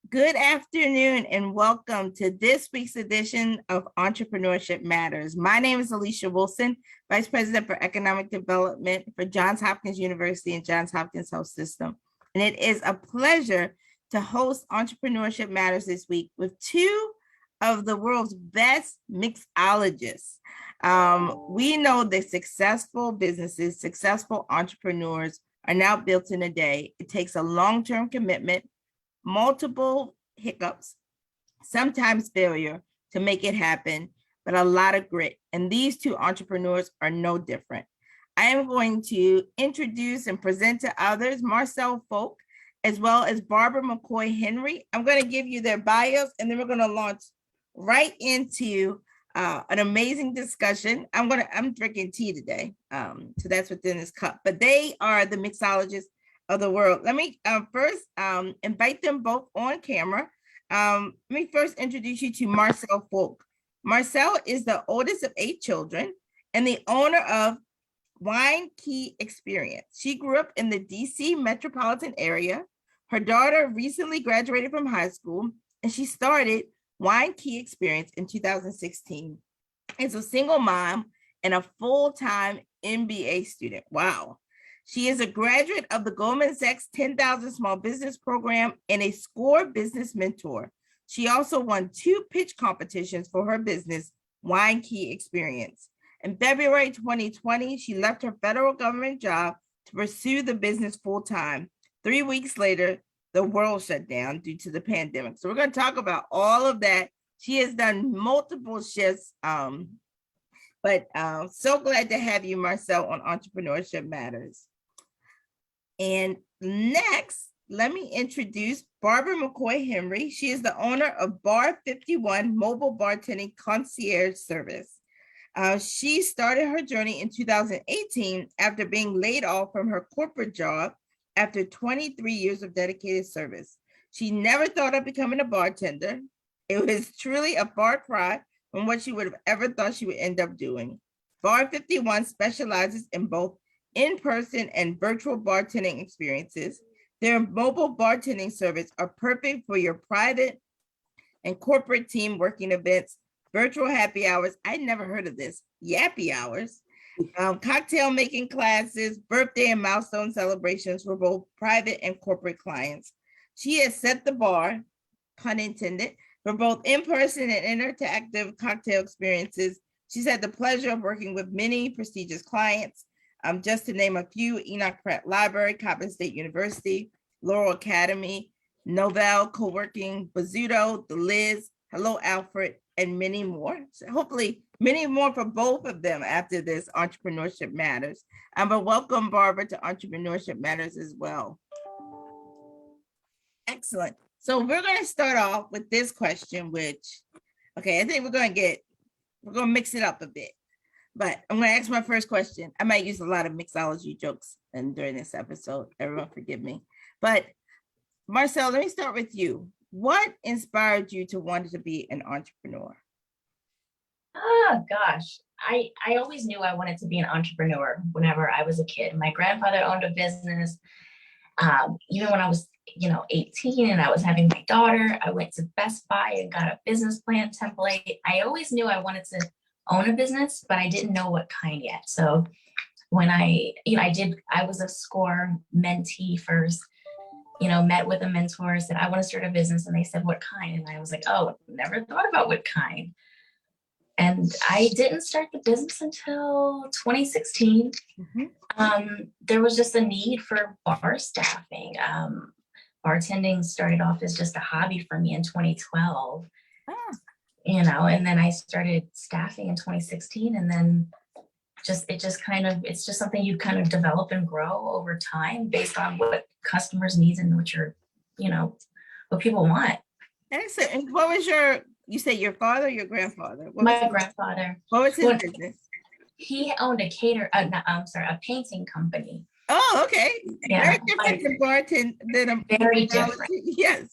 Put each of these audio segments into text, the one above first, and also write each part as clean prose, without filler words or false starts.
Good afternoon and welcome to this week's edition of Entrepreneurship Matters. My name is Alicia Wilson, Vice President for Economic Development for Johns Hopkins University and Johns Hopkins Health System. And it is a pleasure to host Entrepreneurship Matters this week with two of the world's best mixologists. We know that successful businesses, successful entrepreneurs are not built in a day. It takes a long-term commitment, multiple hiccups, sometimes failure to make it happen, but a lot of grit. And these two entrepreneurs are no different. I am going to introduce and present to others Marcelle, Polk, as well as Barbara McCoy-Henry. I'm going to give you their bios, and then we're going to launch right into an amazing discussion. I'm drinking tea today, so that's within this cup. But they are the mixologists of the world. Let me first invite them both on camera. Let me first introduce you to Marcelle Polk. Marcelle is the oldest of 8 children and the owner of Wine Key Experience. She grew up in the DC metropolitan area. Her daughter recently graduated from high school and she started Wine Key Experience in 2016. As a single mom and a full-time MBA student. Wow. She is a graduate of the Goldman Sachs 10,000 Small Business Program and a SCORE business mentor. She also won 2 pitch competitions for her business, Wine Key Experience. In February 2020, she left her federal government job to pursue the business full-time. 3 weeks later, the world shut down due to the pandemic. So we're going to talk about all of that. She has done multiple shifts, but so glad to have you, Marcelle, on Entrepreneurship Matters. And next, let me introduce Barbara McCoy-Henry. She is the owner of Bar 51 Mobile Bartending Concierge Service. She started her journey in 2018 after being laid off from her corporate job after 23 years of dedicated service. She never thought of becoming a bartender. It was truly a far cry from what she would have ever thought she would end up doing. Bar 51 specializes in both in-person and virtual bartending experiences. Their mobile bartending service are perfect for your private and corporate team working events, virtual happy hours. I never heard of this, yappy hours, cocktail making classes, birthday and milestone celebrations for both private and corporate clients. She has set the bar, pun intended, for both in-person and interactive cocktail experiences. She's had the pleasure of working with many prestigious clients, just to name a few: Enoch Pratt Library, Coppin State University, Laurel Academy, Novell Co-working, Bazzuto, The Liz, Hello Alfred, and many more. So hopefully many more for both of them after this Entrepreneurship Matters. But welcome, Barbara, to Entrepreneurship Matters as well. Excellent. So we're going to start off with this question, which, okay, I think we're going to mix it up a bit. But I'm going to ask my first question. I might use a lot of mixology jokes during this episode. Everyone forgive me. But Marcelle, let me start with you. What inspired you to want to be an entrepreneur? Oh, gosh. I always knew I wanted to be an entrepreneur whenever I was a kid. My grandfather owned a business. Even when I was, 18 and I was having my daughter, I went to Best Buy and got a business plan template. I always knew I wanted to own a business, but I didn't know what kind yet. So when I was a SCORE mentee first, met with a mentor, said, I want to start a business. And they said, what kind? And I was like, oh, never thought about what kind. And I didn't start the business until 2016. There was just a need for bar staffing. Bartending started off as just a hobby for me in 2012. And then I started staffing in 2016, and then it's just something you kind of develop and grow over time based on what customers' needs and what people want. Excellent. And what was you say your father or your grandfather? My grandfather. What was his business? He owned a painting company. Oh, okay. Yeah, very different to bartend than a very different. Yes.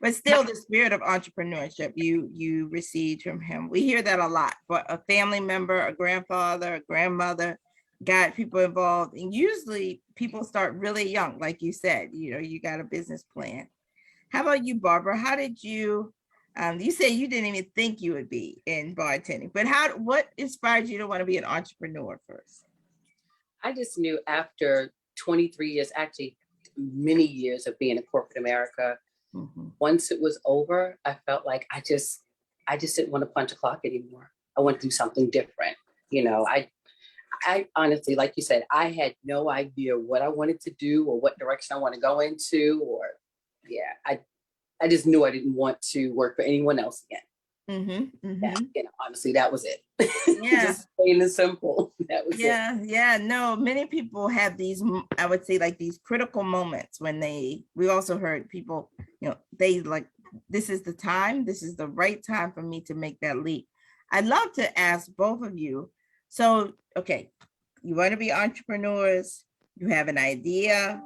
But still the spirit of entrepreneurship you received from him. We hear that a lot, but a family member, a grandfather, a grandmother got people involved. And usually people start really young, like you said, you got a business plan. How about you, Barbara? How did you, you said you didn't even think you would be in bartending, but what inspired you to want to be an entrepreneur first? I just knew after 23 years, actually many years of being in corporate America, once it was over, I felt like I just didn't want to punch a clock anymore. I want to do something different. I honestly, like you said, I had no idea what I wanted to do or what direction I want to go into, I just knew I didn't want to work for anyone else again. Honestly, that was it. Yeah. Just plain and simple. That was it. Yeah. No, many people have these, I would say, like these critical moments when we also heard people, they like, this is the right time for me to make that leap. I'd love to ask both of you. So, okay, you want to be entrepreneurs, you have an idea,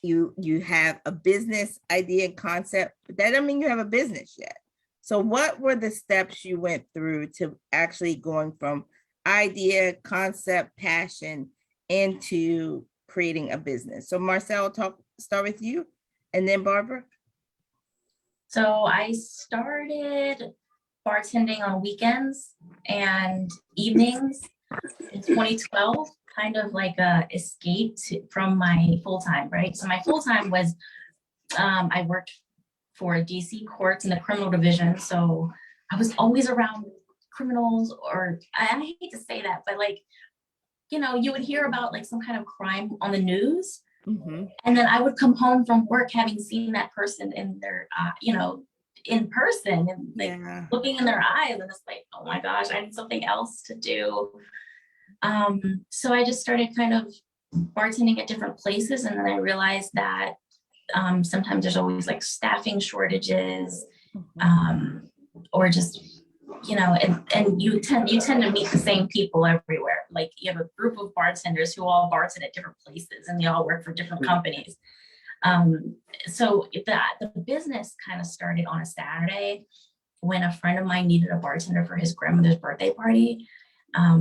you have a business idea and concept, but that doesn't mean you have a business yet. So what were the steps you went through to actually going from idea, concept, passion into creating a business? So Marcelle, start with you, and then Barbara. So I started bartending on weekends and evenings in 2012, kind of like a escape from my full-time, right? So my full-time was, I worked for DC courts in the criminal division. So I was always around criminals, or I hate to say that, but like, you would hear about like some kind of crime on the news. And then I would come home from work having seen that person in their, in person, and like looking in their eyes, and it's like, oh my gosh, I need something else to do. So I just started kind of bartending at different places, and then I realized that sometimes there's always like staffing shortages, or just, and you tend to meet the same people everywhere. Like you have a group of bartenders who all bartend at different places, and they all work for different companies. So the business kind of started on a Saturday when a friend of mine needed a bartender for his grandmother's birthday party,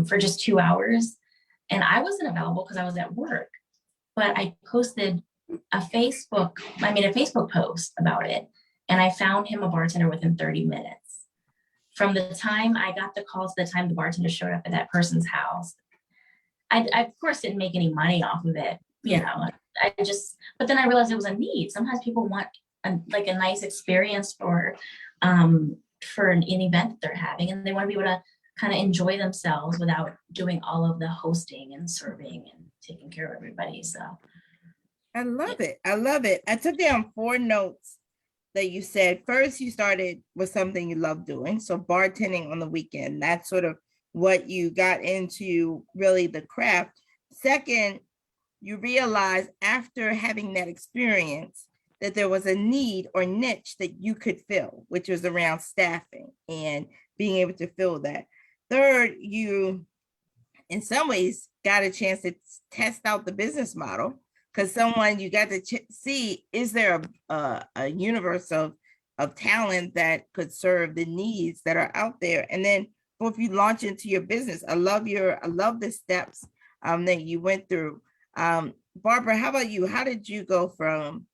for just 2 hours. And I wasn't available because I was at work, but I posted a Facebook post about it. And I found him a bartender within 30 minutes. From the time I got the call to the time the bartender showed up at that person's house. I of course didn't make any money off of it, but then I realized it was a need. Sometimes people want a nice experience for an event that they're having, and they want to be able to kind of enjoy themselves without doing all of the hosting and serving and taking care of everybody. So I love it. I love it. I took down 4 notes that you said. First, you started with something you love doing. So bartending on the weekend, that's sort of what you got into, really the craft. Second, you realized after having that experience that there was a need or niche that you could fill, which was around staffing and being able to fill that. Third, you, in some ways, got a chance to test out the business model, because you got to see, is there a universe of talent that could serve the needs that are out there? And then if you launch into your business, I love the steps that you went through. Barbara, how about you? How did you go from,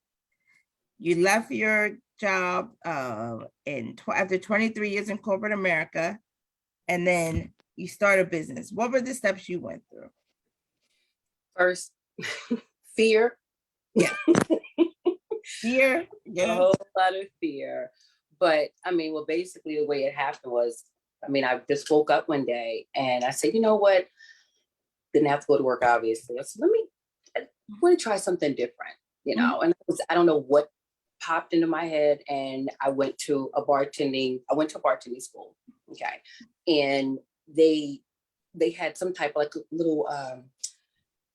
you left your job after 23 years in corporate America, and then you start a business? What were the steps you went through? First, fear. Yeah. Fear. Yeah. A whole lot of fear. But basically the way it happened was, I just woke up one day and I said, you know what? Didn't have to go to work, obviously. I said, I want to try something different, and I don't know what popped into my head, and I went to a bartending school. Okay. And they had some type of like little,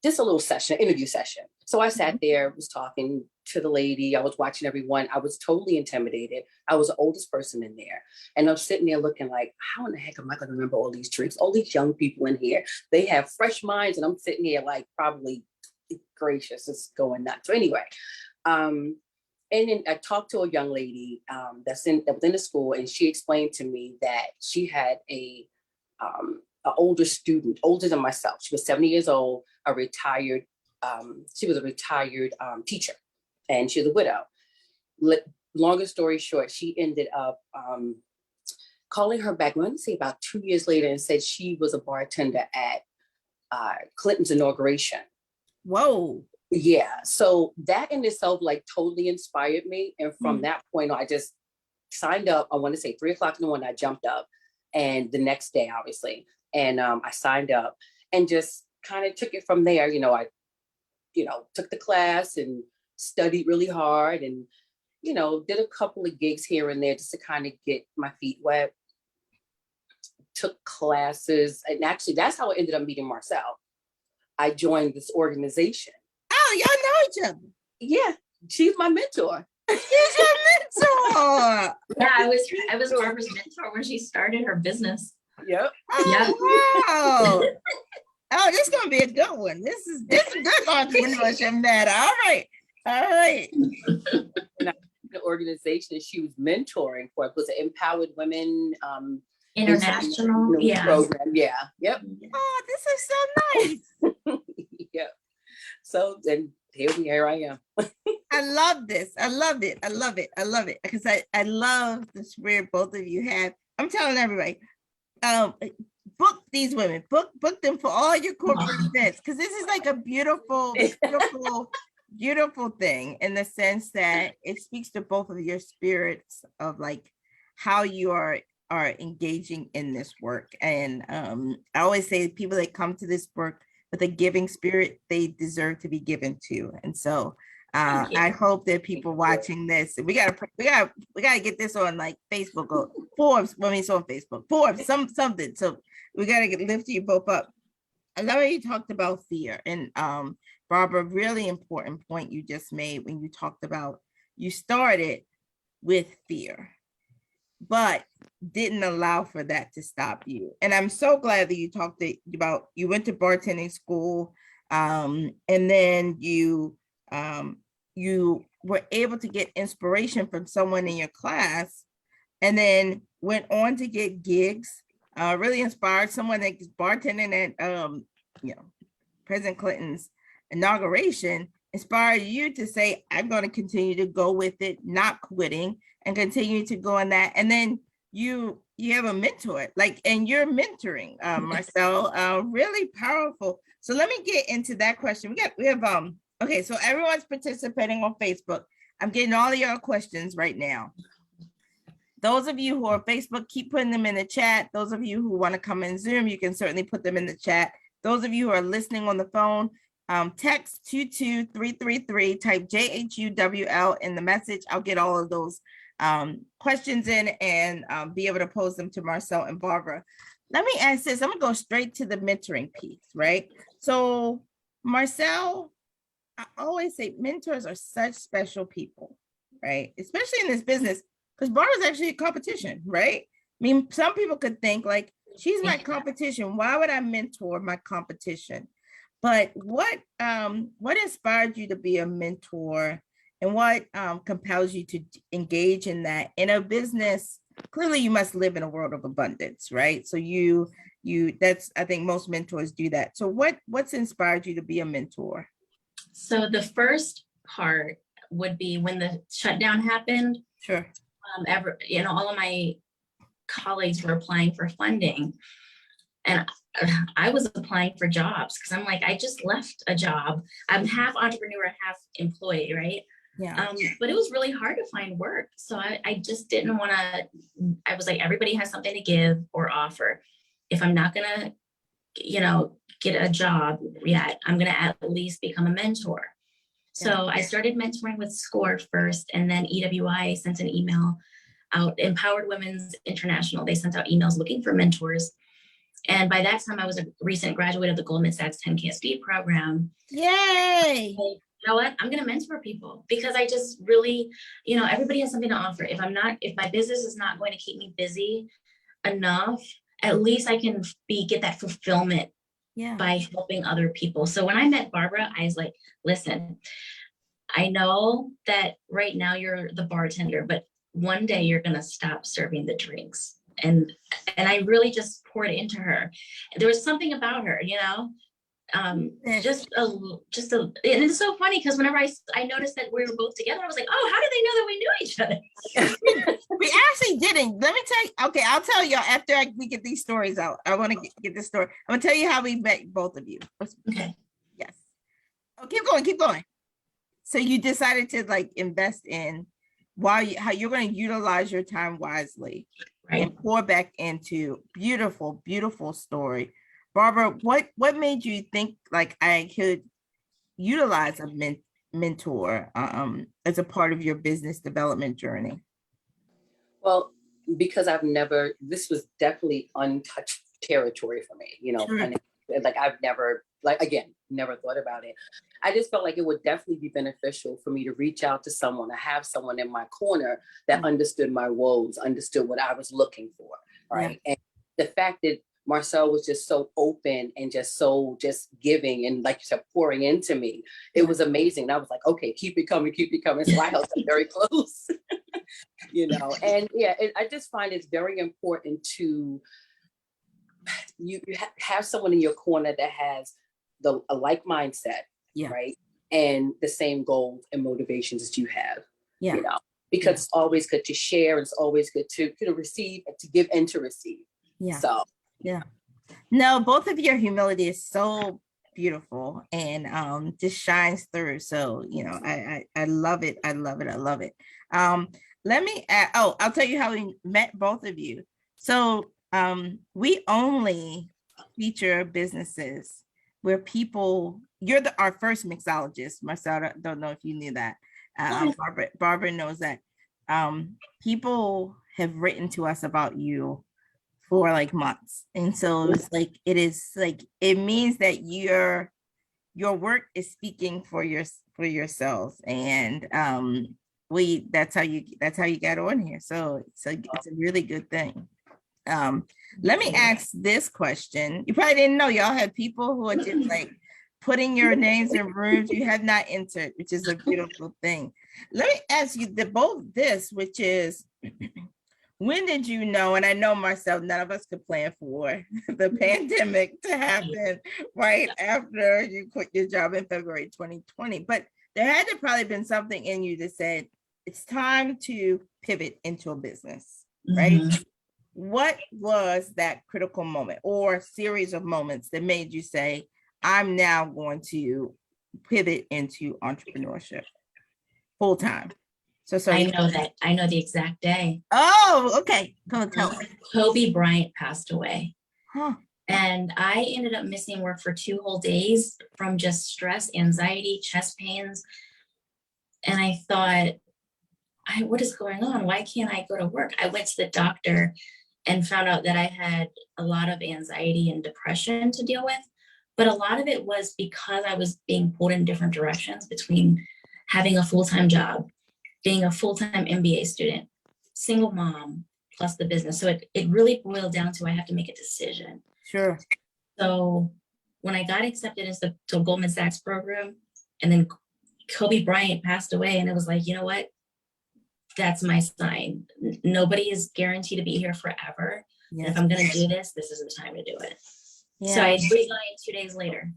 just a little session, interview session. So I sat there, was talking to the lady. I was watching everyone. I was totally intimidated. I was the oldest person in there. And I'm sitting there looking like, how in the heck am I going to remember all these tricks? All these young people in here, they have fresh minds. And I'm sitting here like, probably, gracious, it's going nuts. So anyway, and then I talked to a young lady that was in the school, and she explained to me that she had an older student, older than myself. She was 70 years old, she was a retired teacher, and she was a widow. Longest story short, she ended up calling her back, I want to say about 2 years later, and said she was a bartender at Clinton's inauguration. Whoa. Yeah. So that in itself like totally inspired me. And from that point on, I just signed up. I want to say 3:00 in the morning, I jumped up, and the next day, obviously. And I signed up and just kind of took it from there. I took the class and studied really hard and, did a couple of gigs here and there just to kind of get my feet wet. Took classes. And actually, that's how I ended up meeting Marcelle. I joined this organization. Oh, y'all know each other. Yeah, she's my mentor. She's your mentor. Yeah, I was Barbara's mentor when she started her business. Yep. Oh, wow. Oh, this is gonna be a good one. This is good entrepreneurship matter. All right. The organization she was mentoring for was an Empowered Women International program. Yeah. Yep. Oh, this is so nice. Yeah. So then here I am. I love this. I love it. I love it. I love it. Because I love the spirit both of you have. I'm telling everybody, book these women, book them for all your corporate events. Because this is like a beautiful thing in the sense that it speaks to both of your spirits of like how you are engaging in this work. And I always say people that come to this work with a giving spirit, they deserve to be given to. And so I hope that people watching this, we gotta get this on like Facebook or Forbes. When it's on Facebook, Forbes, something. So we gotta lift you both up. I love how you talked about fear, and Barbara, really important point you just made when you talked about you started with fear, but didn't allow for that to stop you. And I'm so glad that you talked about you went to bartending school, and then you were able to get inspiration from someone in your class, and then went on to get gigs. Really inspired someone that's bartending at President Clinton's inauguration, inspired you to say, I'm going to continue to go with it, not quitting, and continue to go on that. And then you have a mentor, and you're mentoring, Marcelle, really powerful. So let me get into that question. We have okay, so everyone's participating on Facebook. I'm getting all of your questions right now. Those of you who are Facebook, keep putting them in the chat. Those of you who want to come in Zoom, you can certainly put them in the chat. Those of you who are listening on the phone, text 22333, type JHUWL in the message. I'll get all of those questions in and be able to pose them to Marcelle and Barbara. Let me ask this. I'm gonna go straight to the mentoring piece, right? So Marcelle, I always say mentors are such special people, right? Especially in this business, because Barbara's actually a competition, right? I mean, some people could think like, she's my competition. Why would I mentor my competition? But what inspired you to be a mentor, and what compels you to engage in that in a business? Clearly, you must live in a world of abundance, right? So I think most mentors do that. So what's inspired you to be a mentor? So the first part would be when the shutdown happened. Sure. All of my colleagues were applying for funding, and I was applying for jobs because I'm like, I just left a job. I'm half entrepreneur, half employee, right? Yeah. But it was really hard to find work. So I just didn't want to, I was like, everybody has something to give or offer. If I'm not going to, get a job yet, I'm going to at least become a mentor. So I started mentoring with SCORE first, and then EWI sent an email out, Empowered Women's International. They sent out emails looking for mentors. And by that time, I was a recent graduate of the Goldman Sachs 10KSD program. Yay! You know what? I'm going to mentor people because I just really, everybody has something to offer. If my business is not going to keep me busy enough, at least I can get that fulfillment by helping other people. So when I met Barbara, I was like, listen, I know that right now you're the bartender, but one day you're going to stop serving the drinks. And I really just poured into her. There was something about her, And it's so funny because whenever I noticed that we were both together, I was like, oh, how did they know that we knew each other? We actually didn't. Let me tell you. Okay, I'll tell y'all after we get these stories out. I want to get this story. I'm gonna tell you how we met both of you. Okay. Yes. Oh, keep going, keep going. So you decided to like invest in how you're going to utilize your time wisely, Right. and pour back into beautiful, beautiful story. Barbara, what made you think like I could utilize a mentor as a part of your business development journey? Well, because this was definitely untouched territory for me, you know, Sure. and like I've never, never thought about it. I just felt like it would definitely be beneficial for me to reach out to someone, to have someone in my corner that understood my woes, understood what I was looking for, right? Yeah. And the fact that Marcelle was just so open and just giving and, like you said, pouring into me, it was amazing. And I was like, okay, keep it coming. So I held them very close, you know. And yeah, I just find it's very important to you have someone in your corner that has a like mindset, right? And the same goals and motivations that you have, you know, because it's always good to share. It's always good to receive, to give and to receive. Yeah. So. Yeah. No, both of your humility is so beautiful and just shines through. So, you know, I love it. I love it. I love it. Let me I'll tell you how we met both of you. So we only feature businesses where you're our first mixologist. Marcelle, I don't know if you knew that. Barbara knows that. People have written to us about you for like months. And so it means that your work is speaking for yourselves. And that's how you got on here. So it's a really good thing. Let me ask this question. You probably didn't know y'all had people who are just like putting your names in rooms you have not entered, which is a beautiful thing. Let me ask you which is, when did you know, and I know Marcelle, none of us could plan for the pandemic to happen right after you quit your job in February 2020, but there had to probably been something in you that said, it's time to pivot into a business, right? Mm-hmm. What was that critical moment or series of moments that made you say, I'm now going to pivot into entrepreneurship full time? So I know the exact day. Oh, okay. Go tell me. Kobe Bryant passed away. Huh. And I ended up missing work for 2 whole days from just stress, anxiety, chest pains. And I thought, what is going on? Why can't I go to work? I went to the doctor and found out that I had a lot of anxiety and depression to deal with. But a lot of it was because I was being pulled in different directions between having a full-time job, being a full-time MBA student, single mom, plus the business. So it really boiled down to I have to make a decision. Sure. So when I got accepted into the Goldman Sachs program, and then Kobe Bryant passed away, and it was like, you know what? That's my sign. Nobody is guaranteed to be here forever. Yes. And if I'm going to do this, this is the time to do it. Yeah. So I resigned 2 days later.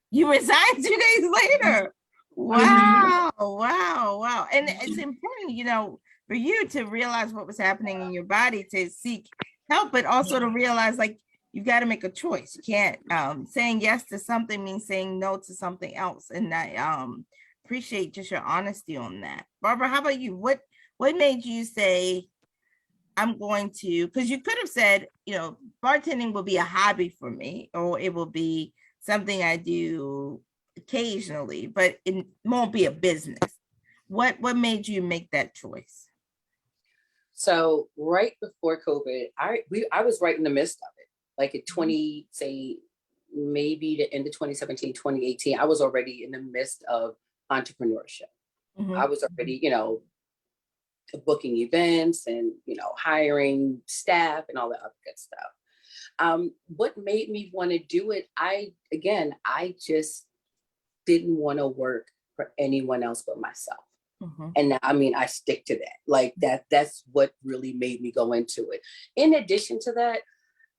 You resigned 2 days later? Wow, wow. And it's important, you know, for you to realize what was happening in your body to seek help, but also to realize like you've got to make a choice. You can't saying yes to something means saying no to something else. And I appreciate just your honesty on that. Barbara, how about you? What made you say, I'm going to, because you could have said, you know, bartending will be a hobby for me, or it will be something I do occasionally, but it won't be a business. What made you make that choice? So right before COVID, I was right in the midst of it. Like at maybe the end of 2017, 2018, I was already in the midst of entrepreneurship. Mm-hmm. I was already, you know, booking events and, you know, hiring staff and all that other good stuff. What made me want to do it? I just didn't want to work for anyone else but myself. Mm-hmm. And I mean, I stick to that. Like that's what really made me go into it. In addition to that,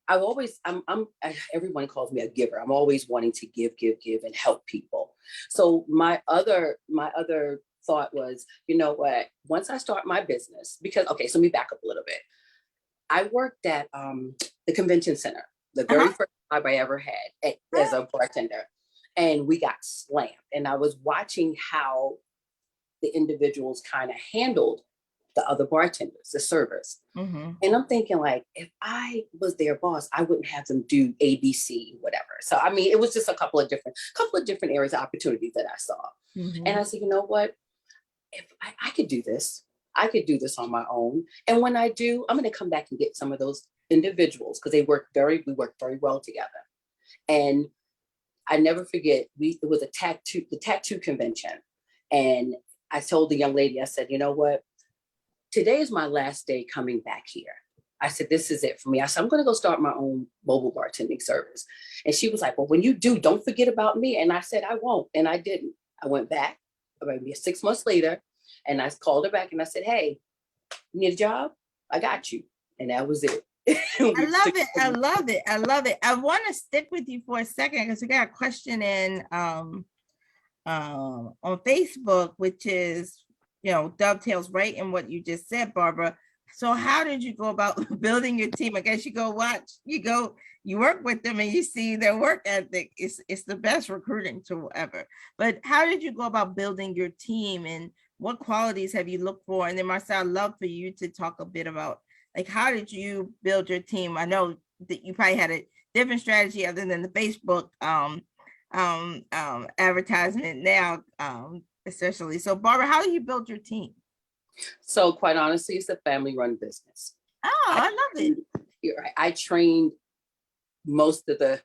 everyone calls me a giver. I'm always wanting to give and help people. So my other thought was, you know what, once I start my business, because, okay, so let me back up a little bit. I worked at the convention center, the very first job I ever had as a bartender, and we got slammed. And I was watching how the individuals kind of handled the other bartenders, the servers. Mm-hmm. And I'm thinking, like, if I was their boss, I wouldn't have them do ABC, whatever. So, I mean, it was just a couple of different areas of opportunity that I saw. Mm-hmm. And I said, you know what, if I could do this, I could do this on my own. And when I do, I'm going to come back and get some of those individuals, because we work very well together. And I never forget, it was the tattoo convention. And I told the young lady, I said, you know what, today is my last day coming back here. I said, this is it for me. I said, I'm going to go start my own mobile bartending service. And she was like, well, when you do, don't forget about me. And I said, I won't. And I didn't. I went back maybe 6 months later, and I called her back and I said, hey, you need a job? I got you. And that was it. I love it. I love it. I love it. I want to stick with you for a second, because we got a question in on Facebook, which is, dovetails right in what you just said, Barbara. So how did you go about building your team? I guess you work with them and you see their work ethic. It's the best recruiting tool ever. But how did you go about building your team, and what qualities have you looked for? And then Marcelle, I'd love for you to talk a bit about, like, how did you build your team? I know that you probably had a different strategy other than the Facebook advertisement now, especially. So Barbara, how do you build your team? So quite honestly, it's a family-run business. Oh, I love it. You're right. I trained most of the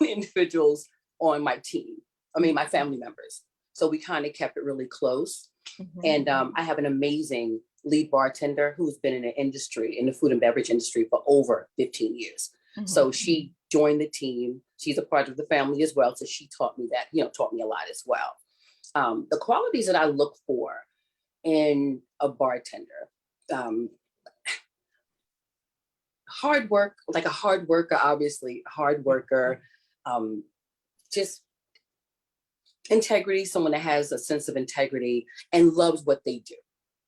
individuals on my team. I mean, my family members. So we kind of kept it really close. Mm-hmm. And I have an amazing lead bartender who's been in the food and beverage industry for over 15 years. Mm-hmm. So she joined the team. She's a part of the family as well. So she taught me a lot as well. The qualities that I look for in a bartender, hard work, like a hard worker, obviously, just integrity, someone that has a sense of integrity and loves what they do.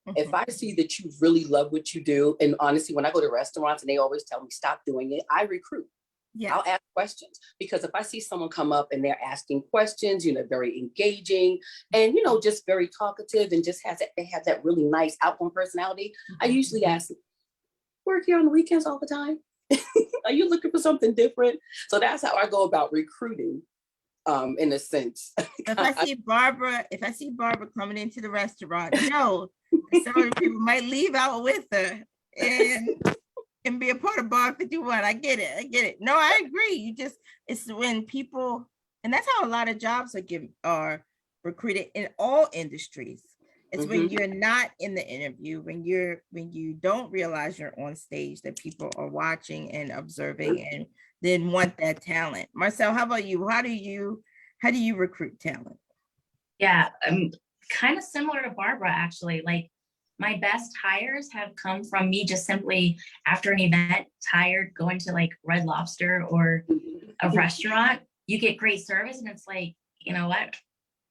Mm-hmm. If I see that you really love what you do, and honestly, when I go to restaurants and they always tell me stop doing it, I recruit. Yeah. I'll ask questions, because if I see someone come up and they're asking questions, very engaging and, just very talkative and they have that really nice outgoing personality, mm-hmm. I usually ask, work here on the weekends all the time? Are you looking for something different? So that's how I go about recruiting, in a sense. If I see Barbara coming into the restaurant, some of the people might leave out with her and be a part of Bar 51. I get it. No, I agree. It's when people, and that's how a lot of jobs are recruited in all industries. It's mm-hmm. when you're not in the interview, when you don't realize you're on stage, that people are watching and observing and then want that talent. Marcelle, how about you? How do you recruit talent? Yeah, kind of similar to Barbara, actually. Like, my best hires have come from me just simply after an event, tired, going to like Red Lobster or a restaurant. You get great service and it's like, you know what?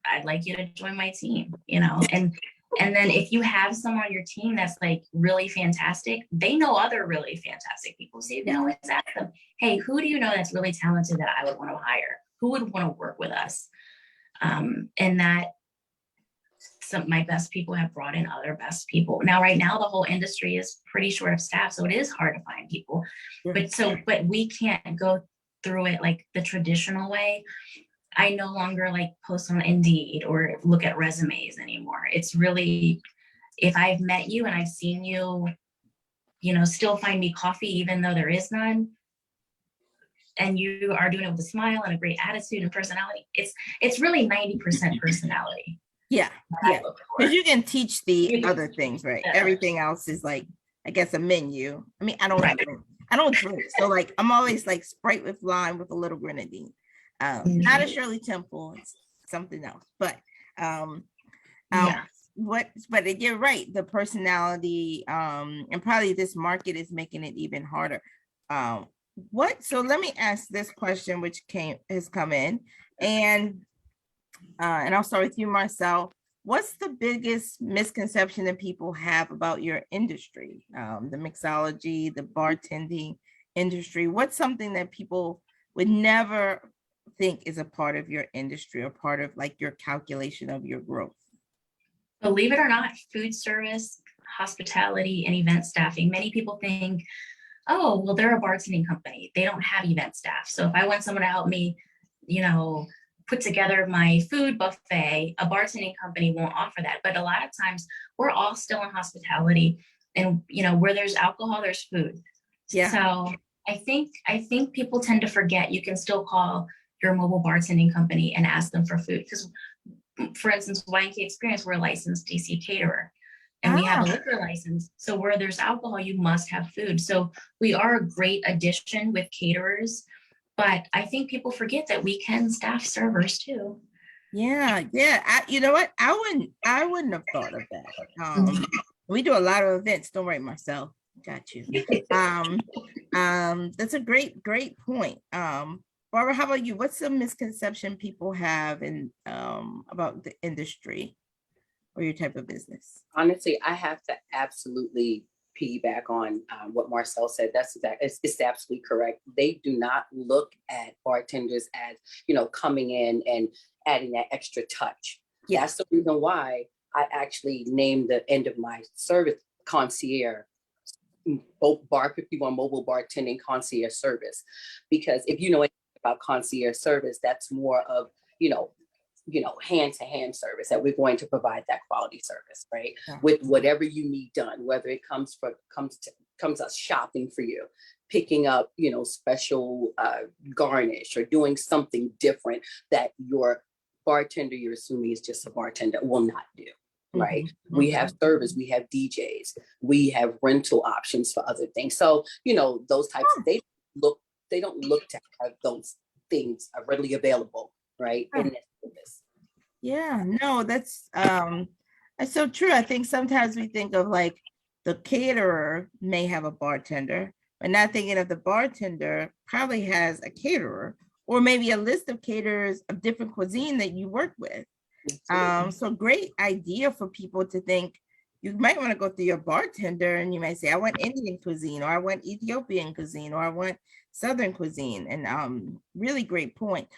I'd like you to join my team, and then if you have someone on your team that's like really fantastic, they know other really fantastic people. So you can always ask them, hey, who do you know that's really talented that I would want to hire? Who would want to work with us? And that my best people have brought in other best people. Now, right now, the whole industry is pretty short of staff, so it is hard to find people. But we can't go through it like the traditional way. I no longer like post on Indeed or look at resumes anymore. It's really, if I've met you and I've seen you, still find me coffee even though there is none, and you are doing it with a smile and a great attitude and personality, it's really 90% personality. Yeah. Because you can teach the other things, right? Yeah. Everything else is like, I guess, a menu. I mean, I don't drink. So like, I'm always like Sprite with lime with a little grenadine. Not a Shirley Temple, it's something else. But but you're right, the personality, and probably this market is making it even harder. so let me ask this question, which has come in, and I'll start with you, Marcelle. What's the biggest misconception that people have about your industry? The mixology, the bartending industry. What's something that people would never think is a part of your industry or part of like your calculation of your growth? Believe it or not, food service, hospitality, and event staffing. Many people think, oh, well, they're a bartending company. They don't have event staff. So if I want someone to help me, put together my food buffet, a bartending company won't offer that. But a lot of times we're all still in hospitality, and where there's alcohol, there's food. Yeah. So I think people tend to forget you can still call your mobile bartending company and ask them for food. Because for instance, YNK Experience, we're a licensed DC caterer. And we have a liquor license. So where there's alcohol, you must have food. So we are a great addition with caterers. But I think people forget that we can staff servers too. Yeah. You know what? I wouldn't have thought of that. We do a lot of events. Don't worry, Marcelle. Got you. That's a great point. Barbara, how about you? What's the misconception people have about the industry or your type of business? Honestly, I have to absolutely piggyback on what Marcelle said. It's absolutely correct. They do not look at bartenders as, coming in and adding that extra touch. Yeah. That's the reason why I actually named the end of my service concierge, Bar 51 mobile bartending concierge service. Because if you know anything about concierge service, that's more of, hand-to-hand service, that we're going to provide that quality service, right? Yeah. With whatever you need done, whether it comes us shopping for you, picking up, special garnish, or doing something different that your bartender you're assuming is just a bartender will not do, right? Mm-hmm. We have service, we have DJs, we have rental options for other things. So, those types of, they don't look to have those things are readily available, right? In this service. Yeah, no, that's so true. I think sometimes we think of like the caterer may have a bartender, but not thinking of the bartender probably has a caterer, or maybe a list of caterers of different cuisine that you work with. So great idea for people to think. You might want to go through your bartender and you might say, I want Indian cuisine, or I want Ethiopian cuisine, or I want Southern cuisine. And really great point.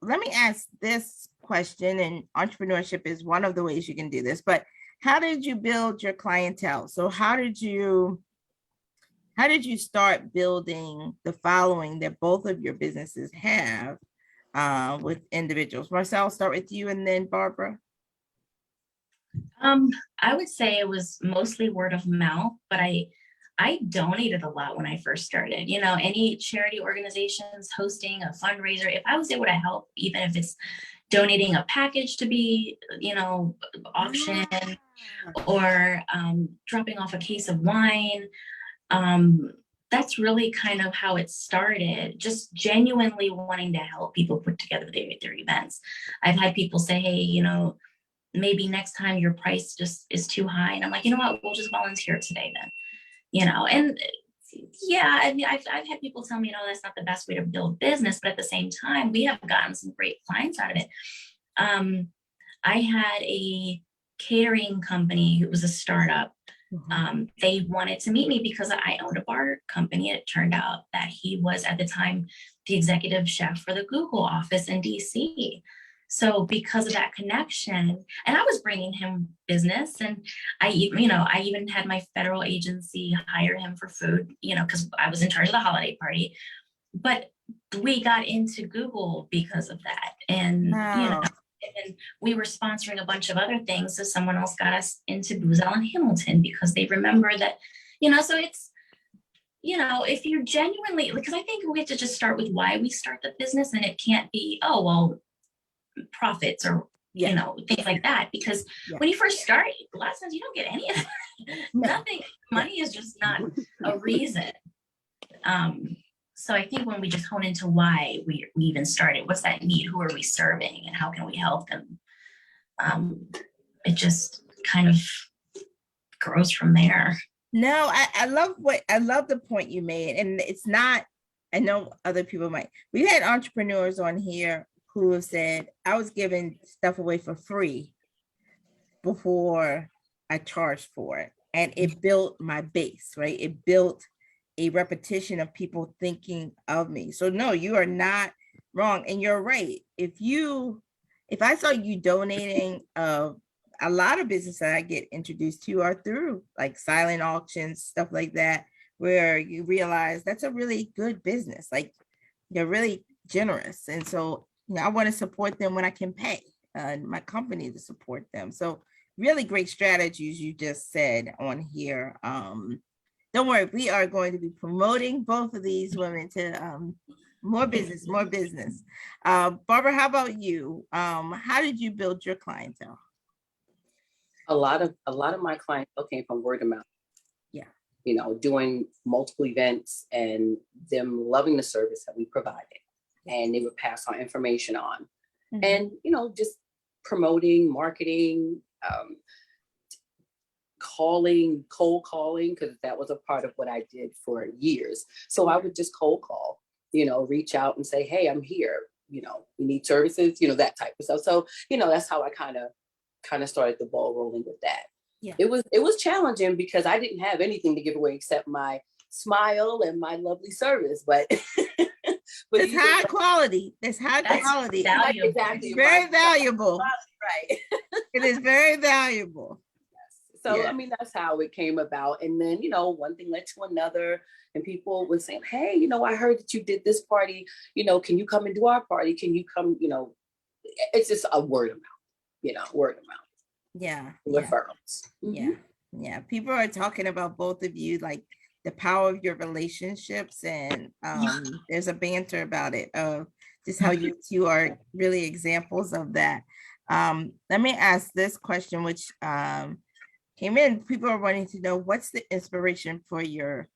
Let me ask this question, and entrepreneurship is one of the ways you can do this, but how did you build your clientele? So how did you start building the following that both of your businesses have with individuals? Marcelle, I'll start with you and then Barbara. I would say it was mostly word of mouth, but I donated a lot when I first started. Any charity organizations hosting a fundraiser, if I was able to help, even if it's donating a package to be, auctioned, or dropping off a case of wine, that's really kind of how it started. Just genuinely wanting to help people put together their events. I've had people say, hey, maybe next time your price just is too high. And I'm like, you know what, we'll just volunteer today then. And yeah, I mean, I've had people tell me, that's not the best way to build business, but at the same time, we have gotten some great clients out of it. I had a catering company who was a startup. Mm-hmm. They wanted to meet me because I owned a bar company. It turned out that he was at the time the executive chef for the Google office in DC. So because of that connection, and I was bringing him business, and I even had my federal agency hire him for food, because I was in charge of the holiday party. But we got into Google because of that. And, wow. And we were sponsoring a bunch of other things. So someone else got us into Booze Allen Hamilton because they remember that, so it's, if you're genuinely, because I think we have to just start with why we start the business, and it can't be, oh, well, profits or things like that, because when you first start, a lot of times you don't get any of that. Nothing. Money is just not a reason. So I think when we just hone into why we even started, what's that need, who are we serving, and how can we help them, it just kind of grows from there. No, I love the point you made, and it's not I know other people might. We had entrepreneurs on here who have said, I was giving stuff away for free before I charged for it. And it built my base, right? It built a repetition of people thinking of me. So no, you are not wrong. And you're right. If I saw you donating, a lot of business that I get introduced to are through like silent auctions, stuff like that, where you realize that's a really good business. Like they're really generous. And so, I want to support them when I can pay my company to support them. So really great strategies you just said on here. Don't worry, we are going to be promoting both of these women to more business, more business. Barbara, how about you? How did you build your clientele? A lot of my clientele came from word of mouth. Yeah. Doing multiple events and them loving the service that we provided. And they would pass our information on. And, just promoting, marketing, cold calling, because that was a part of what I did for years. So I would just cold call, reach out and say, hey, I'm here, you need services, that type of stuff. So, that's how I kind of started the ball rolling with that. Yeah. It was challenging because I didn't have anything to give away except my smile and my lovely service, but it's high quality. It's high quality. Valuable. Exactly. It's very valuable. Right. It is very valuable. Yes. So, Yeah. That's how it came about. And then, one thing led to another. And people would say, hey, I heard that you did this party. Can you come and do our party? Can you come? It's just a word of mouth, word of mouth. Yeah. Referrals. Yeah. Yeah. People are talking about both of you, like the power of your relationships. And there's a banter about it of just how you two are really examples of that. Let me ask this question, which came in. People are wanting to know what's the inspiration for your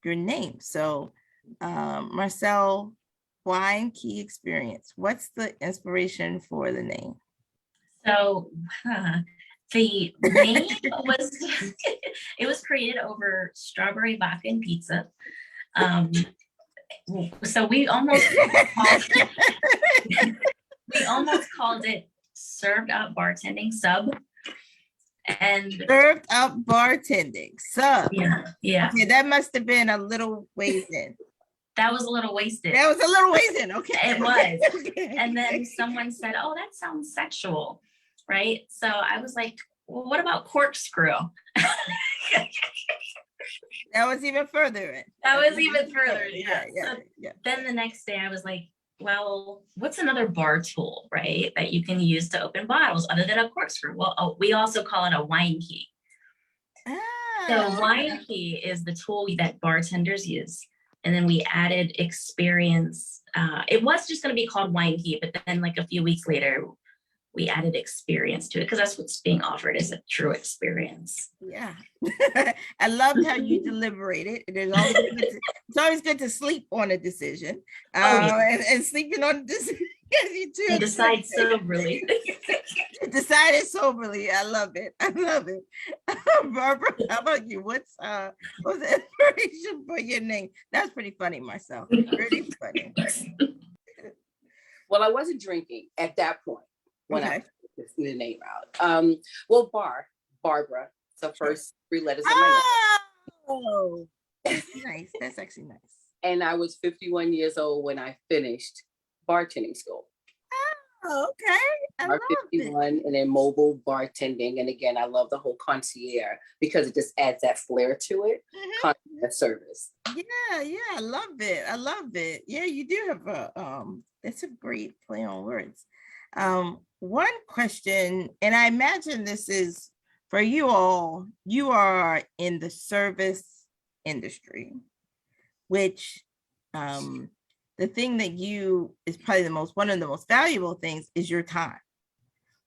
name. So Marcelle, Wine Key Experience. What's the inspiration for the name? So the name was, it was created over strawberry vodka and pizza. So we almost called it served up bartending sub. And served up bartending sub. Yeah. Okay, that must have been a little ways in. That was a little wasted. That was a little ways in. Okay. It was. Okay. And then someone said, oh, that sounds sexual. Right. So I was like, well, what about corkscrew? That was even further. Yeah. Then the next day I was like, well, what's another bar tool, right, that you can use to open bottles other than a corkscrew? Well, we also call it a wine key. So wine key is the tool that bartenders use. And then we added experience. It was just going to be called wine key, but then like a few weeks later, we added experience to it because that's what's being offered is a true experience. Yeah. I loved how you deliberated. It's always good to sleep on a decision. And sleeping on a decision. You decide soberly. Decided soberly. I love it. Barbara, how about you? What's the inspiration for your name? That's pretty funny, Marcelle. Pretty funny. Well, I wasn't drinking at that point when I put the name out. Well, Barbara. It's the first three letters of my name. Oh, that's nice. That's actually nice. And I was 51 years old when I finished bartending school. Oh, okay. I love 51 it. and then mobile bartending. And again, I love the whole concierge because it just adds that flair to it. Concierge service. Yeah, I love it. Yeah, you do have that's a great play on words. One question, and I imagine this is for you all, you are in the service industry, which the thing that is probably one of the most valuable things is your time.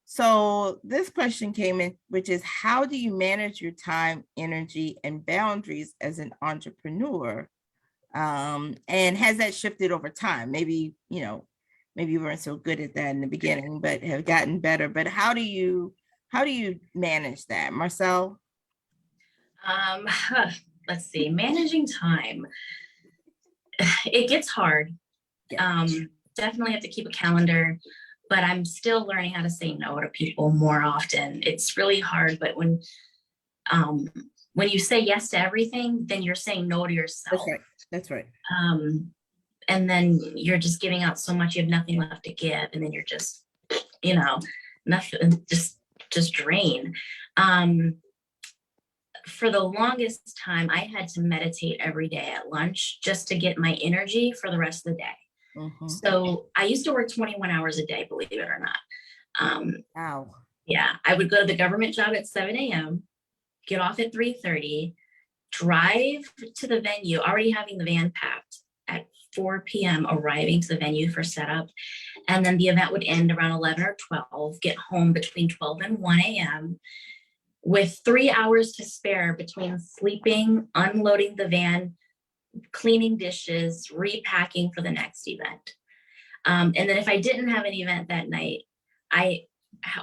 So this question came in, which is how do you manage your time, energy, and boundaries as an entrepreneur? And has that shifted over time? Maybe you weren't so good at that in the beginning, but have gotten better. But how do you manage that, Marcelle? Let's see, managing time. it gets hard. Yeah. Definitely have to keep a calendar, but I'm still learning how to say no to people more often. It's really hard, but when you say yes to everything, then you're saying no to yourself. That's right. That's right. And then you're just giving out so much, you have nothing left to give, and then you're just, nothing, just drain. For the longest time, I had to meditate every day at lunch just to get my energy for the rest of the day. Mhm. So I used to work 21 hours a day, believe it or not. Wow. Yeah, I would go to the government job at 7 a.m., get off at 3:30, drive to the venue, already having the van packed at 4 p.m., arriving to the venue for setup. And then the event would end around 11 or 12, get home between 12 and 1 a.m. with 3 hours to spare between sleeping, unloading the van, cleaning dishes, repacking for the next event. And then if I didn't have an event that night, I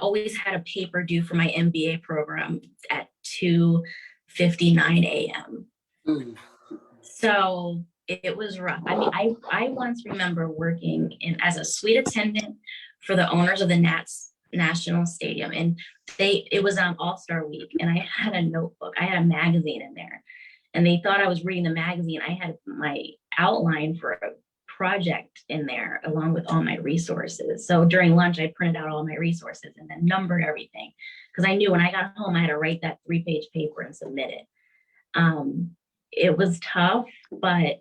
always had a paper due for my MBA program at 2:59 a.m. Mm. So it was rough. I mean, I once remember working as a suite attendant for the owners of the Nats National Stadium, and it was on All-Star Week, and I had a notebook, I had a magazine in there, and they thought I was reading the magazine. I had my outline for a project in there along with all my resources. So during lunch, I printed out all my resources and then numbered everything, because I knew when I got home, I had to write that 3-page paper and submit it. It was tough, but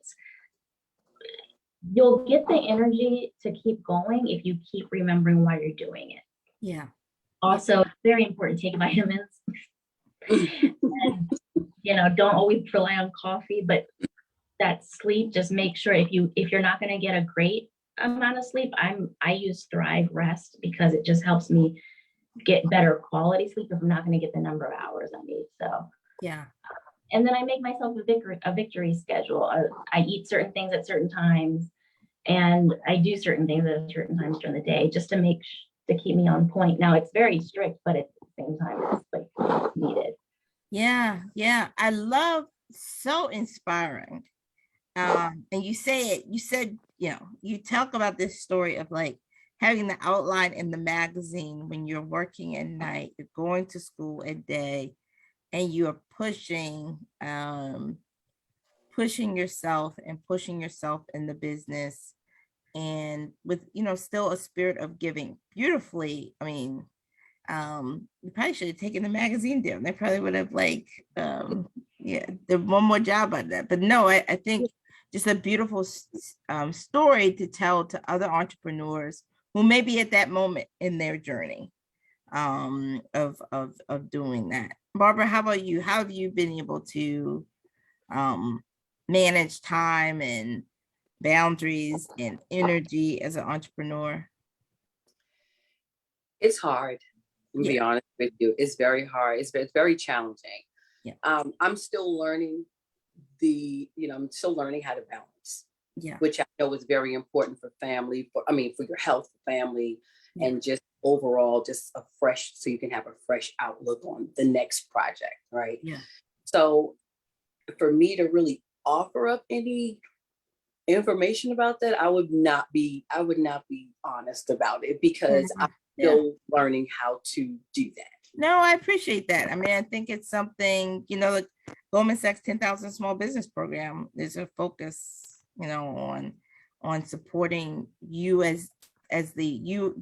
you'll get the energy to keep going if you keep remembering why you're doing it. Yeah. Also, very important, take vitamins. And, don't always rely on coffee, but that sleep, just make sure if you're not going to get a great amount of sleep, I use Thrive Rest because it just helps me get better quality sleep if I'm not going to get the number of hours I need. So Yeah. And then I make myself a victory schedule. I eat certain things at certain times, and I do certain things at certain times during the day just to keep me on point. Now it's very strict, but at the same time, it's like needed. Yeah. Yeah. I love, so inspiring. And you said, you talk about this story of like having the outline in the magazine when you're working at night, you're going to school at day, and you're pushing yourself in the business, and with, still a spirit of giving beautifully. I mean, you probably should have taken the magazine down. They probably would have did one more job on that. But no, I think just a beautiful story to tell to other entrepreneurs who may be at that moment in their journey of doing that. Barbara, how about you? How have you been able to manage time and boundaries and energy as an entrepreneur? It's hard, to be honest with you. It's very hard. It's very challenging. Yeah. I'm still learning I'm still learning how to balance. Yeah. Which I know is very important for family, for your health, family, and just overall, just so you can have a fresh outlook on the next project, right? Yeah. So for me to really offer up any information about that, I would not be honest about it, because I'm still learning how to do that. No, I appreciate that. I mean, I think it's something, the Goldman Sachs 10,000 Small Business Program is a focus, on supporting you as you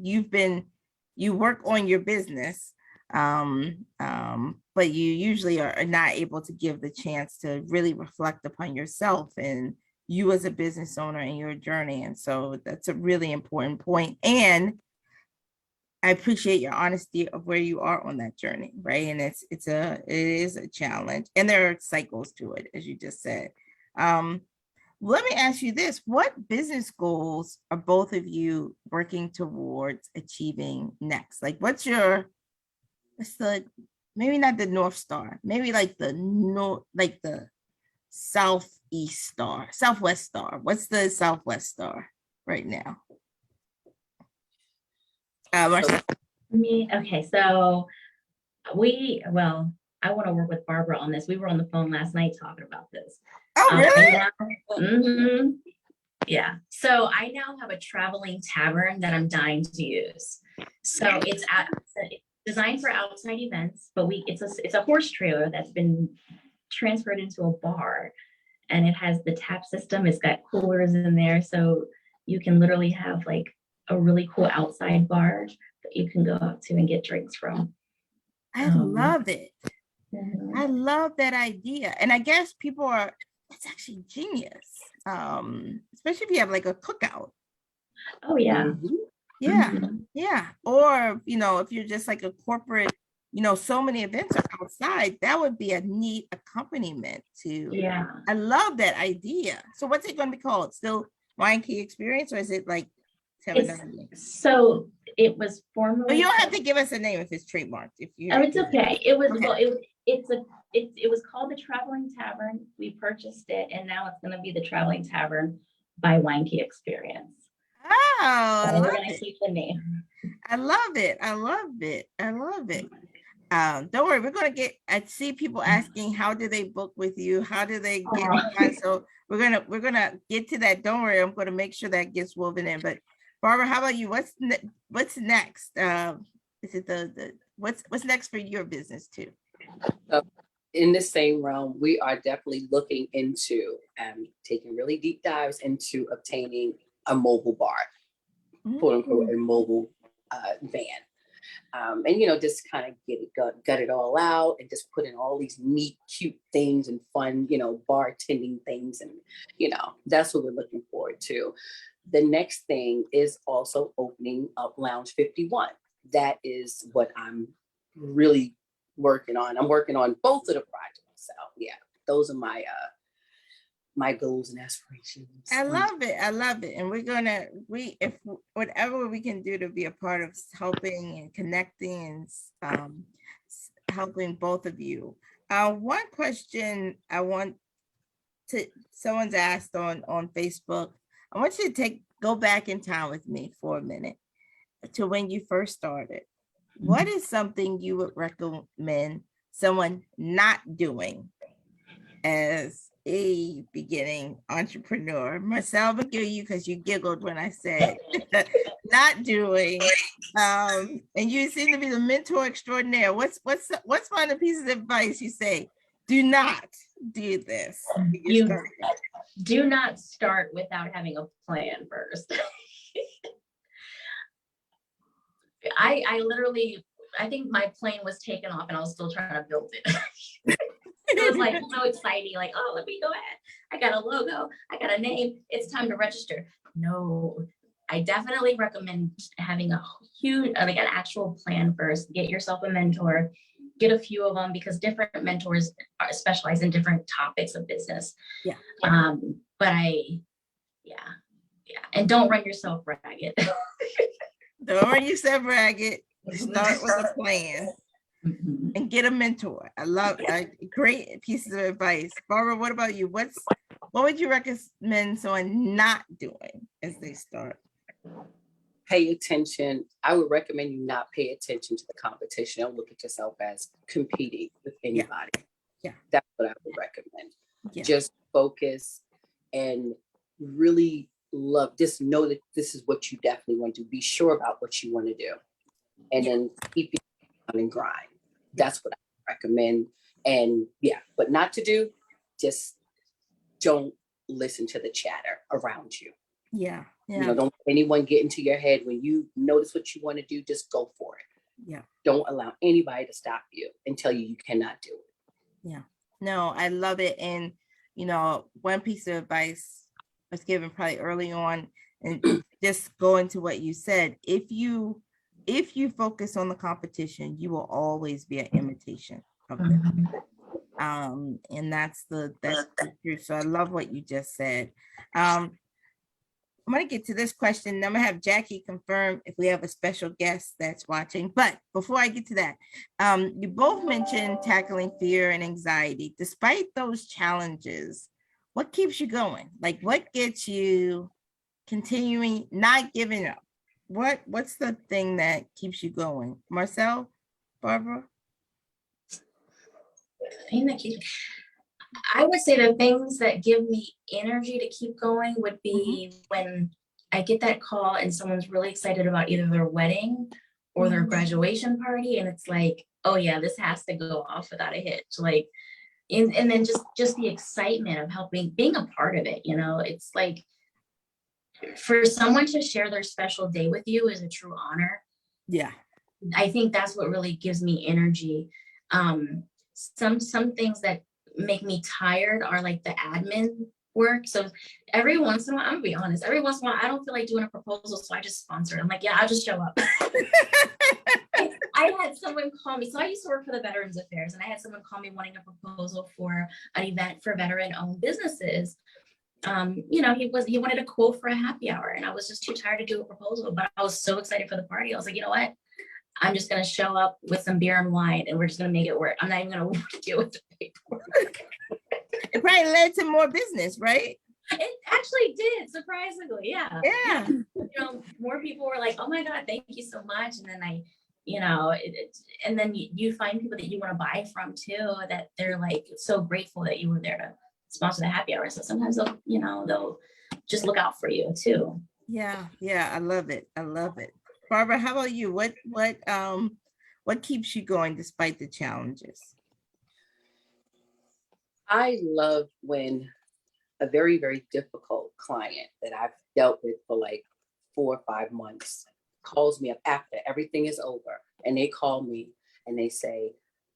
work on your business, but you usually are not able to give the chance to really reflect upon yourself and you as a business owner and your journey. And so that's a really important point. And I appreciate your honesty of where you are on that journey, right? And it is a challenge, and there are cycles to it, as you just said. Let me ask you this: what business goals are both of you working towards achieving next? Like, maybe not the North Star, maybe like the Southwest Star. What's the Southwest Star right now? Marcelle. Okay, so I want to work with Barbara on this. We were on the phone last night talking about this. Oh, really? Yeah. So I now have a traveling tavern that I'm dying to use. So it's designed for outside events, but it's a horse trailer that's been transferred into a bar, and it has the tap system. It's got coolers in there, so you can literally have like a really cool outside bar that you can go out to and get drinks from. I love it. Mhm. I love that idea. And I guess it's actually genius. Especially if you have like a cookout. Oh yeah. Mhm. Yeah. Mhm. Yeah. Or, if you're just like a corporate, so many events are outside, that would be a neat accompaniment to. Yeah. I love that idea. So what's it going to be called? Still Wine Key Experience, or is it like So it was formerly. But you don't have to give us a name if it's trademarked. If you. Oh, it's okay. It was Okay. well, it was called the Traveling Tavern. We purchased it, and now it's going to be the Traveling Tavern by Wine Key Experience. Oh, I And we're love going to it. keep the name. I love it. I love it. I love it. Don't worry, we're gonna I see people asking, how do they book with you? How do they get in? So we're gonna get to that. Don't worry, I'm gonna make sure that gets woven in. But Barbara, how about you? What's next? Is it what's next for your business too? In the same realm, we are definitely looking into taking really deep dives into obtaining a mobile bar, quote unquote, a mobile van. And just kind of gut it all out and just put in all these neat, cute things and fun, bartending things. And, that's what we're looking forward to. The next thing is also opening up Lounge 51. That is what I'm really working on. I'm working on both of the projects. So yeah, those are my goals and aspirations. I love it. I love it. And if whatever we can do to be a part of helping and connecting and helping both of you. One question someone's asked on Facebook. I want you to go back in time with me for a minute to when you first started. What is something you would recommend someone not doing as a beginning entrepreneur? Marcelle, but you because you giggled when I said not doing. And you seem to be the mentor extraordinaire. What's one of the pieces of advice you say? Do not do this. You do not start without having a plan first. I think my plane was taken off and I was still trying to build it. It was like so exciting, like, oh, let me go ahead. I got a logo, I got a name, it's time to register. No, I definitely recommend having a huge, like an actual plan first. Get yourself a mentor, get a few of them, because different mentors specialize in different topics of business. Yeah. And don't run yourself ragged. Don't run yourself ragged. Start with a plan. Mhm. And get a mentor. I love great pieces of advice. Barbara, what about you? What would you recommend someone not doing as they start? Pay attention. I would recommend you not pay attention to the competition. Don't look at yourself as competing with anybody. Yeah. That's what I would recommend. Yeah. Just focus and really just know that this is what you definitely want to do. Be sure about what you want to do. And then keep it on and grind. That's what I recommend. And but not to do, just don't listen to the chatter around you. Yeah. Don't let anyone get into your head. When you notice what you want to do, just go for it. Yeah. Don't allow anybody to stop you and tell you cannot do it. Yeah. No, I love it. And, one piece of advice was given probably early on, and just go into what you said. If you focus on the competition, you will always be an imitation of them. And that's the truth. So I love what you just said. I'm going to get to this question. I'm going to have Jackie confirm if we have a special guest that's watching. But before I get to that, you both mentioned tackling fear and anxiety. Despite those challenges, what keeps you going? Like, what gets you continuing, not giving up? What's the thing that keeps you going? Marcelle, Barbara? I would say the things that give me energy to keep going would be when I get that call and someone's really excited about either their wedding or their graduation party. And it's like, oh yeah, this has to go off without a hitch. Like, and then just the excitement of helping, being a part of it, you know, it's like for someone to share their special day with you is a true honor. Yeah. I think that's what really gives me energy. Some things that make me tired are like the admin work. So every once in a while, I'm gonna be honest, every once in a while, I don't feel like doing a proposal, so I just sponsor it. I'm like, yeah, I'll just show up. I had someone call me. So I used to work for the Veterans Affairs, and I had someone call me wanting a proposal for an event for veteran-owned businesses. You know, he wanted a quote for a happy hour, and I was just too tired to do a proposal, but I was so excited for the party. I was like, you know what? I'm just going to show up with some beer and wine, and we're just going to make it work. I'm not even going to deal with the paperwork. It probably led to more business, right? It actually did, surprisingly. Yeah. Yeah. You know, more people were like, oh my God, thank you so much. And then you know, and then you find people that you want to buy from too, that they're like so grateful that you were there to sponsor the happy hour. So sometimes they'll just look out for you too. Yeah. Yeah. I love it. I love it. Barbara, how about you? What keeps you going despite the challenges? I love when a very, very difficult client that I've dealt with for like 4 or 5 months calls me up after everything is over, and they call me and they say,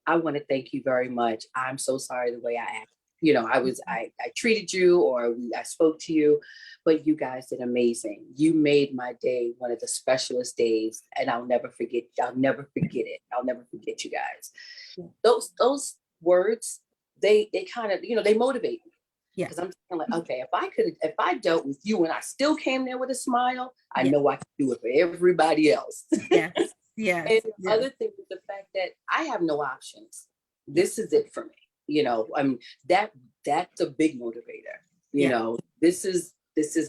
I want to thank you very much. I'm so sorry the way I acted. You know, I treated you, or I spoke to you, but you guys did amazing. You made my day one of the specialest days, and I'll never forget it. I'll never forget you guys. Those words, they kind of, you know, they motivate me. Yeah. Because I'm thinking like, okay, if I dealt with you and I still came there with a smile, I know I can do it for everybody else. Yes. Yes. And the other thing is the fact that I have no options. This is it for me. You know, I mean, that's a big motivator. You know, this is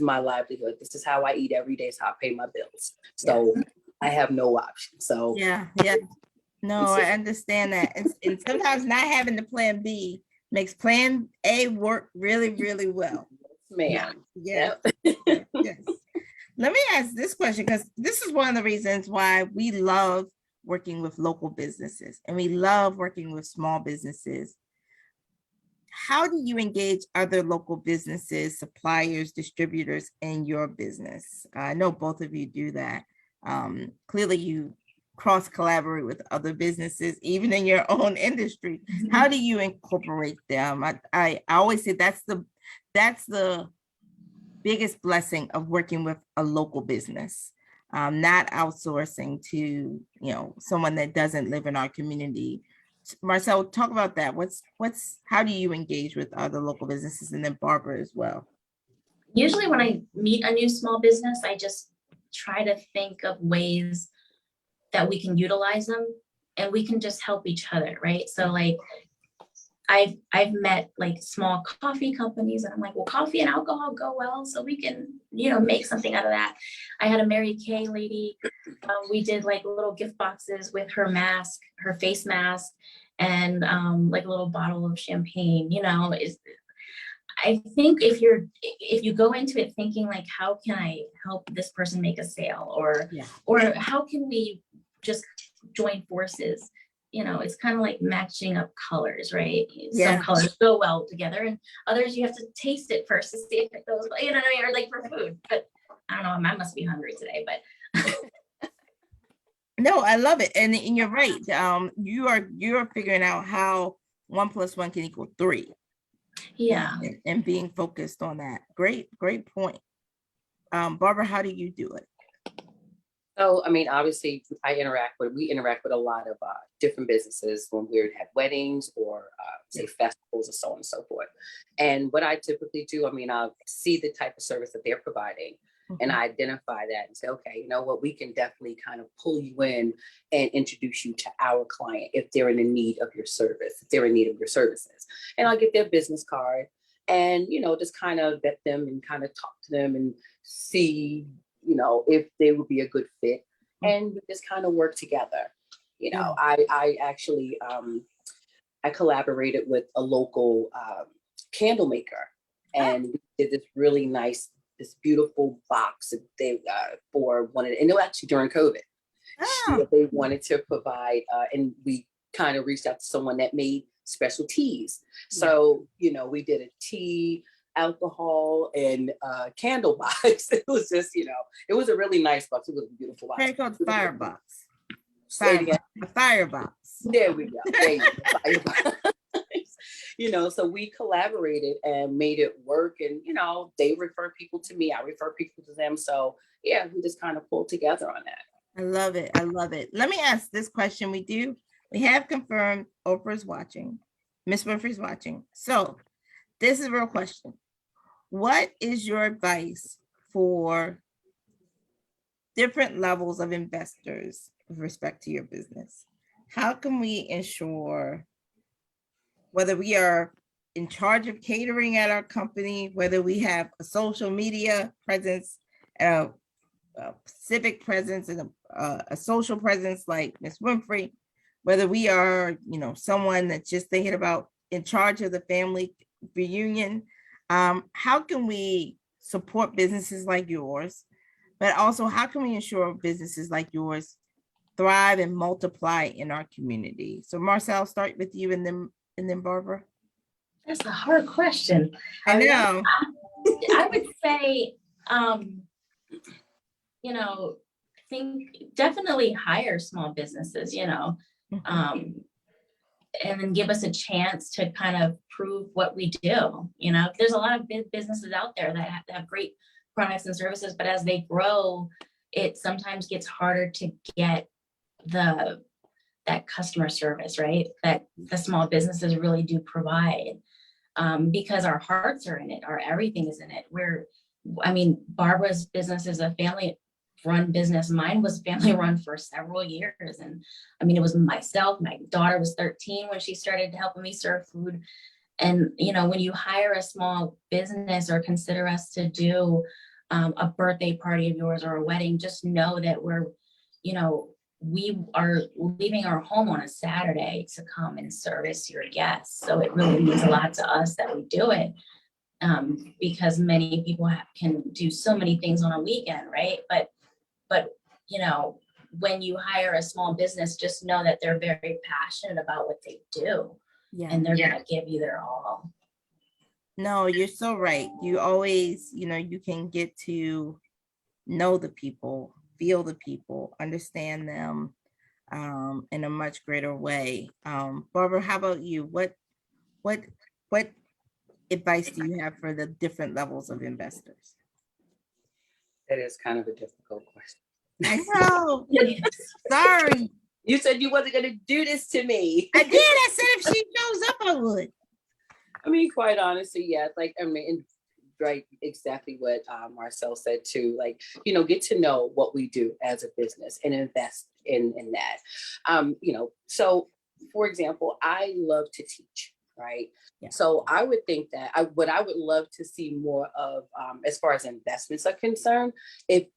my livelihood. This is how I eat every day. It's how I pay my bills. So I have no option. So yeah. No, I understand that. And sometimes not having the plan B makes plan A work really, really well. Ma'am. Yeah. Yes. Let me ask this question, because this is one of the reasons why we love working with local businesses and we love working with small businesses. How do you engage other local businesses, suppliers, distributors in your business? I know both of you do that. Clearly you cross collaborate with other businesses, even in your own industry. How do you incorporate them? I always say that's the biggest blessing of working with a local business, not outsourcing to, someone that doesn't live in our community. Marcelle, talk about that. How do you engage with other local businesses, and then Barbara as well? Usually when I meet a new small business, I just try to think of ways that we can utilize them and we can just help each other, right? So like I've met like small coffee companies, and I'm like, well, coffee and alcohol go well, so we can, make something out of that. I had a Mary Kay lady. We did like little gift boxes with her mask, her face mask, and like a little bottle of champagne. I think if you go into it thinking like, how can I help this person make a sale, or how can we just join forces? It's kind of like matching up colors, right? Some colors go well together, and others you have to taste it first to see if it goes well, or like for food. But I don't know, I must be hungry today, but no, I love it. And you're right. You're figuring out how 1 + 1 can equal 3. Yeah. And being focused on that. Great point. Barbara, how do you do it? So, I mean, obviously we interact with a lot of different businesses when we have weddings or say festivals and so on and so forth. And what I typically do, I mean, I'll see the type of service that they're providing, and I identify that and say, okay, you know what, we can definitely kind of pull you in and introduce you to our client if they're in need of your service, if they're in need of your services. And I'll get their business card and, just kind of vet them and kind of talk to them and see, if they would be a good fit, and we just kind of work together. I actually I collaborated with a local candle maker, and we did this really nice, this beautiful box that they for one of the, and it was actually during COVID. Oh, They wanted to provide, and we kind of reached out to someone that made special teas. So, you know, we did a tea, alcohol, and candle box. It was just, you know, it was a really nice box. It was a beautiful box. very called firebox. Say it again. A firebox. There we go. There you go. Firebox. You know, so we collaborated and made it work. And, you know, they refer people to me. I refer people to them. So yeah, we just kind of pulled together on that. I love it. I love it. Let me ask this question. We have confirmed Oprah's watching. Miss Winfrey's watching. So this is a real question. What is your advice for different levels of investors with respect to your business? How can we ensure, whether we are in charge of catering at our company, whether we have a social media presence, a civic presence, and a social presence like Miss Winfrey, whether we are, you know, someone that's just thinking about in charge of the family reunion, how can we support businesses like yours, but also how can we ensure businesses like yours thrive and multiply in our community? So Marcelle, I'll start with you and then Barbara. That's a hard question. I know. I would say, you know, definitely hire small businesses, you know, and then give us a chance to kind of prove what we do. You know, there's a lot of big businesses out there that have great products and services, but as they grow, it sometimes gets harder to get that customer service, right? That the small businesses really do provide, because our hearts are in it, our everything is in it. Barbara's business is a family-run business. Mine was family-run for several years. And I mean, it was myself, my daughter was 13 when she started helping me serve food. And, you know, when you hire a small business or consider us to do a birthday party of yours or a wedding, just know that we are leaving our home on a Saturday to come and service your guests. So it really means a lot to us that we do it, because many people can do so many things on a weekend, right? But you know, when you hire a small business, just know that they're very passionate about what they do, and they're going to give you their all. No, you're so right. You always, you know, you can get to know the people, feel the people, understand them in a much greater way. Barbara, how about you? What advice do you have for the different levels of investors? That is kind of a difficult question. I know. Sorry. You said you wasn't going to do this to me. I did. I said if she shows up, I would. I mean, quite honestly, yeah. Right, exactly what Marcelle said too. Like, you know, get to know what we do as a business and invest in that. You know, so for example, I love to teach, right? Yeah. So I would think that what I would love to see more of, as far as investments are concerned, if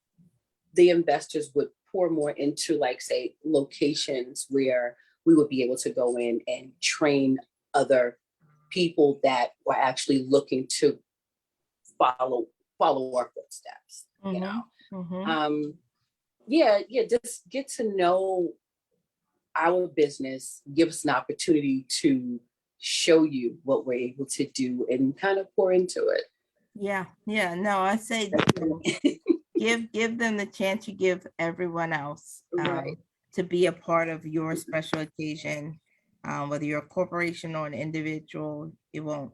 the investors would pour more into, like, say, locations where we would be able to go in and train other people that were actually looking to follow our footsteps, you know. Just get to know our business, give us an opportunity to show you what we're able to do and kind of pour into it. No, I say give them the chance you give everyone else, right, to be a part of your special occasion. Whether you're a corporation or an individual, you won't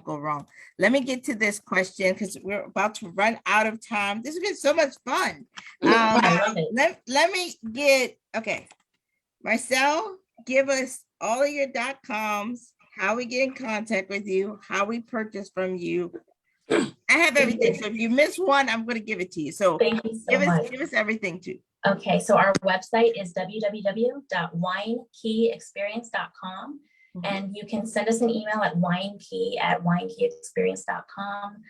go wrong. Let me get to this question because we're about to run out of time. This has been so much fun. Let me get, okay. Marcelle, give us all of your .coms, how we get in contact with you, how we purchase from you. I have everything. So if you miss one, I'm going to give it to you. So thank you so much. Give us everything too. Okay, so our website is www.winekeyexperience.com, and you can send us an email at winekey@winekeyexperience.com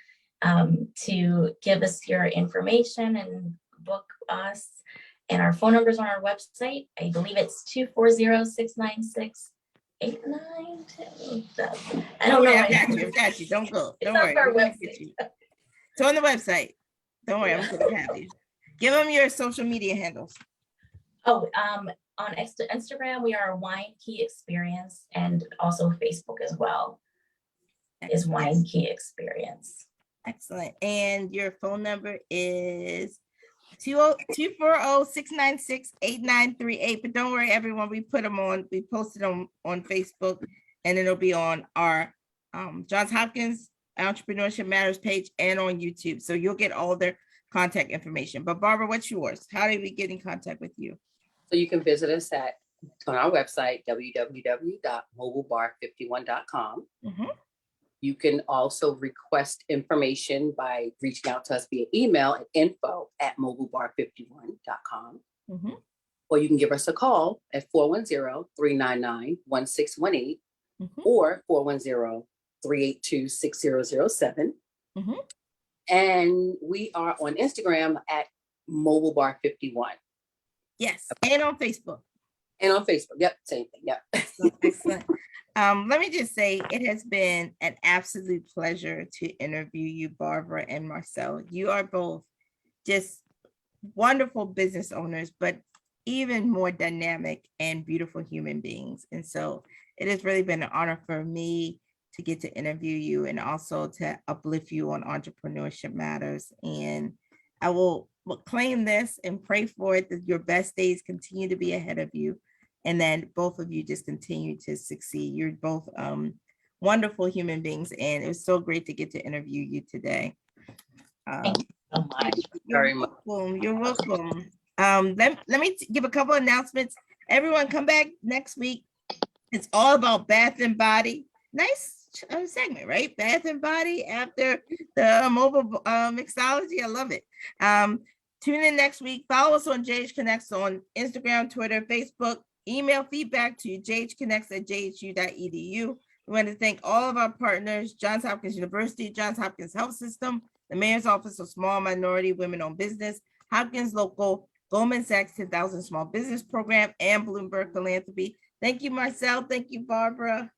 to give us your information and book us. And our phone number is on our website. I believe it's 240-696 8, 9, 10. I Don't don't know. worry, I've got you. Don't go. It's Don't on worry. our We're gonna website. get you. It's on the website. Don't worry, I'm gonna have you. Give them your social media handles. Oh, on Instagram, we are Wine Key Experience, and also Facebook as well is Wine Key Experience. Excellent. And your phone number is 240-696-8938. But don't worry, everyone, we posted them on Facebook, and it'll be on our Johns Hopkins Entrepreneurship Matters page and on YouTube. So you'll get all their contact information. But Barbara, what's yours? How do we get in contact with you? So you can visit us on our website, www.mobilebar51.com. Mhm. You can also request information by reaching out to us via email at info@mobilebar51.com. Mhm. Or you can give us a call at 410-399-1618 Mhm. or 410-382-6007. Mhm. And we are on Instagram at mobilebar51. Yes, and on Facebook. And on Facebook. Yep, same thing. Yep. Excellent. Let me just say it has been an absolute pleasure to interview you, Barbara and Marcelle. You are both just wonderful business owners, but even more dynamic and beautiful human beings. And so it has really been an honor for me to get to interview you and also to uplift you on Entrepreneurship Matters. And I will claim this and pray for it, that your best days continue to be ahead of you, and then both of you just continue to succeed. You're both wonderful human beings, and it was so great to get to interview you today. Thank you so much. Very much. You're welcome. Let me give a couple announcements. Everyone come back next week. It's all about bath and body. Nice segment, right? Bath and body after the mobile mixology. I love it. Tune in next week. Follow us on JH Connects on Instagram, Twitter, Facebook. Email feedback to jhconnects@jhu.edu. We want to thank all of our partners: Johns Hopkins University, Johns Hopkins Health System, the Mayor's Office of Small Minority Women-Owned Business, Hopkins Local, Goldman Sachs 10,000 Small Business Program, and Bloomberg Philanthropy. Thank you, Marcelle. Thank you, Barbara.